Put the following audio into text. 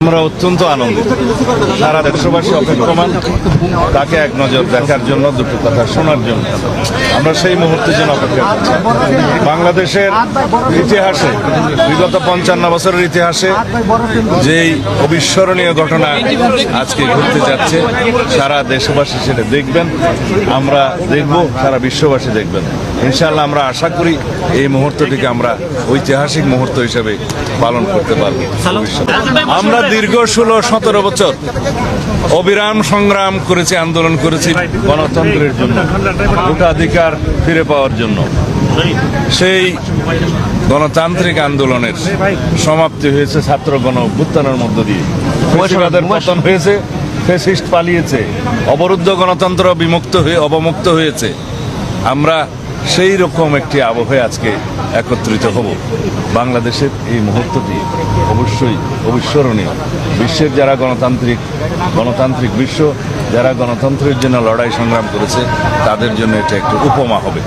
আমরা অত্যন্ত আনন্দিত। সারা দেশবাসী অপেক্ষমান তাকে এক নজর দেখার জন্য, দুটো কথা শোনার জন্য। আমরা সেই মুহূর্তের জন্য অপেক্ষা করছি। বাংলাদেশের ইতিহাসে, বিগত 55 বছরের ইতিহাসে যেই অবিস্মরণীয় ঘটনা আজকে ঘটতে যাচ্ছে, সারা দেশবাসী সেটা দেখবেন, আমরা দেখব, সারা বিশ্ববাসী দেখবেন। ইনশাআল্লাহ আমরা আশা করি এই মুহূর্তটিকে আমরা ঐতিহাসিক মুহূর্ত হিসেবে পালন করতে পারব। আমরা দীর্ঘ 16-17 বছর অবিরাম সংগ্রাম করেছি, আন্দোলন করেছি গণতন্ত্রের জন্য, ভোটাধিকার ফিরে পাওয়ার জন্য। সেই গণতান্ত্রিক আন্দোলনের সমাপ্তি হয়েছে ছাত্র গণ অভ্যুত্থানের মধ্য দিয়ে। ফ্যাসিবাদের পতন হয়েছে, ফ্যাসিস্ট পালিয়েছে, অবরুদ্ধ গণতন্ত্র অবমুক্ত হয়েছে। আমরা সেই রকম একটি আবহে আজকে একত্রিত হব। বাংলাদেশের এই মুহূর্তটি অবশ্যই অবিস্মরণীয়। বিশ্বের যারা গণতান্ত্রিক বিশ্ব, যারা গণতন্ত্রের জন্য লড়াই সংগ্রাম করেছে, তাদের জন্য এটা একটু উপমা হবে।